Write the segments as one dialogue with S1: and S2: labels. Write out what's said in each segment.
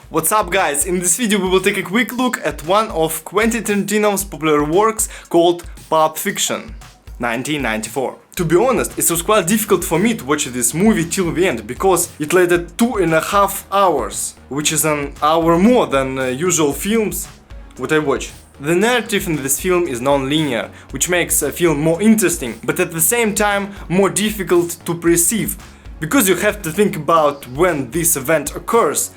S1: What's up, guys? In this video we will take a quick look at one of Quentin Tarantino's popular works called Pulp Fiction, 1994. To be honest, it was quite difficult for me to watch this movie till the end because it lasted 2.5 hours, which is an hour more than usual films what I watch. The narrative in this film is non-linear, which makes a film more interesting, but at the same time more difficult to perceive, because you have to think about when this event occurs.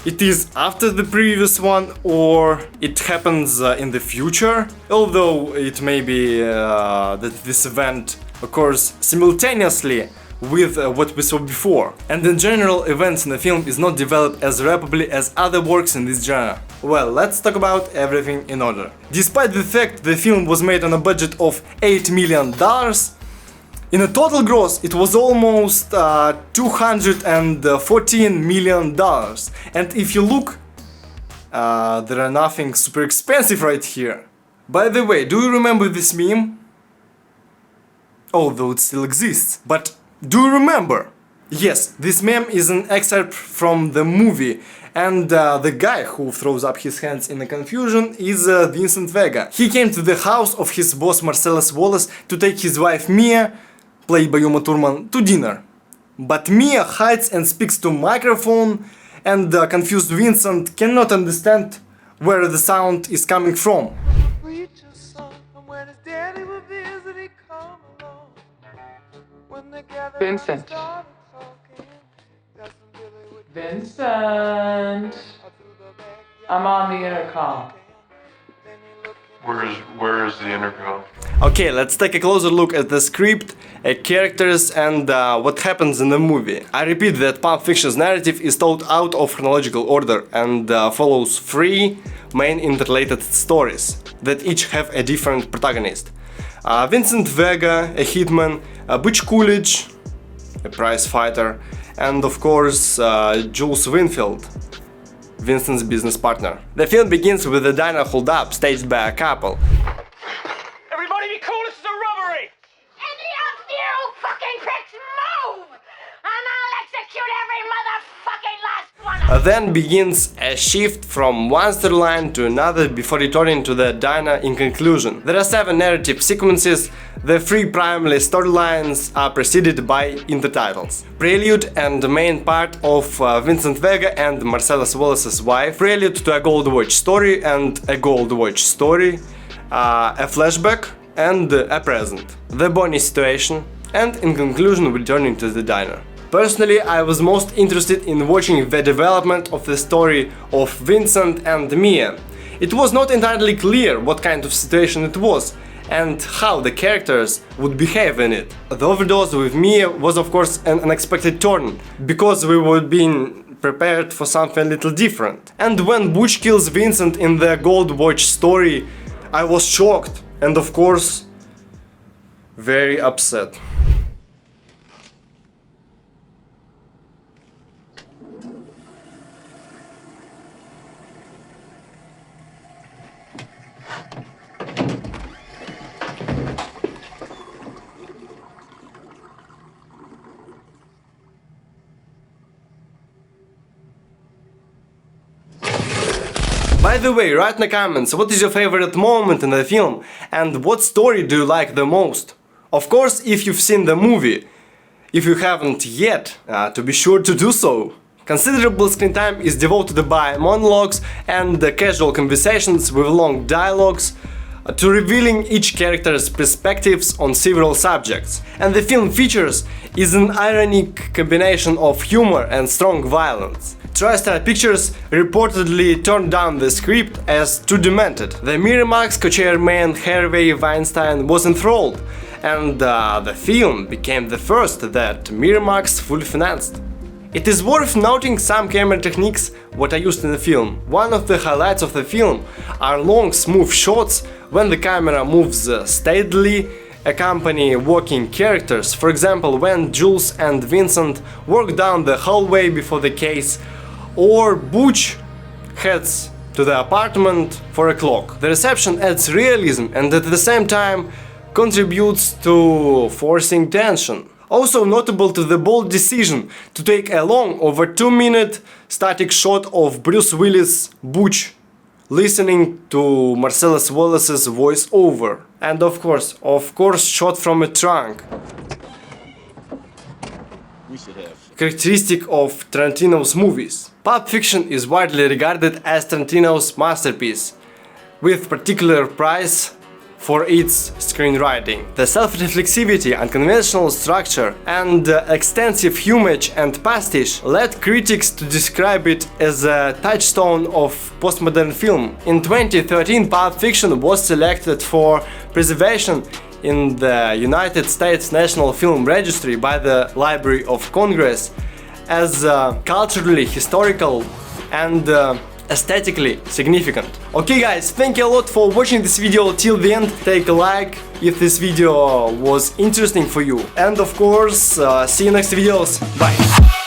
S1: It is after the previous one or it happens in the future, although it may be that this event occurs simultaneously with what we saw before. And in general, events in the film is not developed as rapidly as other works in this genre. Well, let's talk about everything in order. Despite the fact the film was made on a budget of $8 million, in a total gross it was almost $214 million. And if you look, there are nothing super expensive right here. By the way, do you remember this meme? Although it still exists. But do you remember? Yes, this meme is an excerpt from the movie, and the guy who throws up his hands in the confusion is Vincent Vega. He came to the house of his boss Marcellus Wallace to take his wife Mia, played by Uma Thurman, to dinner. But Mia hides and speaks to microphone, and the confused Vincent cannot understand where the sound is coming from.
S2: Vincent. Vincent. I'm on the intercom.
S3: Where is the intercom?
S1: Okay, let's take a closer look at the script, characters, and what happens in the movie. I repeat that Pulp Fiction's narrative is told out of chronological order and follows 3 main interrelated stories that each have a different protagonist. Vincent Vega, a hitman, Butch Coolidge, a prize fighter, and of course Jules Winfield, Vincent's business partner. The film begins with a diner hold-up staged by a couple.
S4: Everybody be cool, this is a robbery!
S5: Any of you fucking pricks move! And I'll execute every motherfucking last one of
S1: Then begins a shift from one storyline to another before returning to the diner in conclusion. There are 7 narrative sequences. The 3 primary storylines are preceded by intertitles. Prelude and the main part of Vincent Vega and Marcellus Wallace's wife. Prelude to a Gold Watch story and a Gold Watch story. A flashback and a present. The Bonnie situation. And in conclusion, returning to the diner. Personally, I was most interested in watching the development of the story of Vincent and Mia. It was not entirely clear what kind of situation it was and how the characters would behave in it. The overdose with Mia was of course an unexpected turn, because we were being prepared for something a little different. And when Butch kills Vincent in the Gold Watch story, I was shocked and of course very upset. By the way, write in the comments what is your favorite moment in the film and what story do you like the most. Of course, if you've seen the movie. If you haven't yet, to be sure to do so. Considerable screen time is devoted by monologues and casual conversations with long dialogues to revealing each character's perspectives on several subjects. And the film features is an ironic combination of humor and strong violence. TriStar Pictures reportedly turned down the script as too demented. The Miramax co-chairman Harvey Weinstein was enthralled, and the film became the first that Miramax fully financed. It is worth noting some camera techniques what are used in the film. One of the highlights of the film are long smooth shots when the camera moves steadily, accompany walking characters. For example, when Jules and Vincent walk down the hallway before the case, or Butch heads to the apartment for a clock. The reception adds realism and at the same time contributes to forcing tension. Also notable to the bold decision to take a long, over 2-minute static shot of Bruce Willis' Butch listening to Marcellus Wallace's voice-over. And of course, shot from a trunk. Characteristic of Tarantino's movies. Pulp Fiction is widely regarded as Tarantino's masterpiece, with particular prize for its screenwriting. The self-reflexivity, unconventional structure, and extensive homage and pastiche led critics to describe it as a touchstone of postmodern film. In 2013, Pulp Fiction was selected for preservation in the United States National Film Registry by the Library of Congress as culturally, historical, and aesthetically significant. Okay guys, thank you a lot for watching this video till the end. Take a like if this video was interesting for you. And of course, see you next videos. Bye!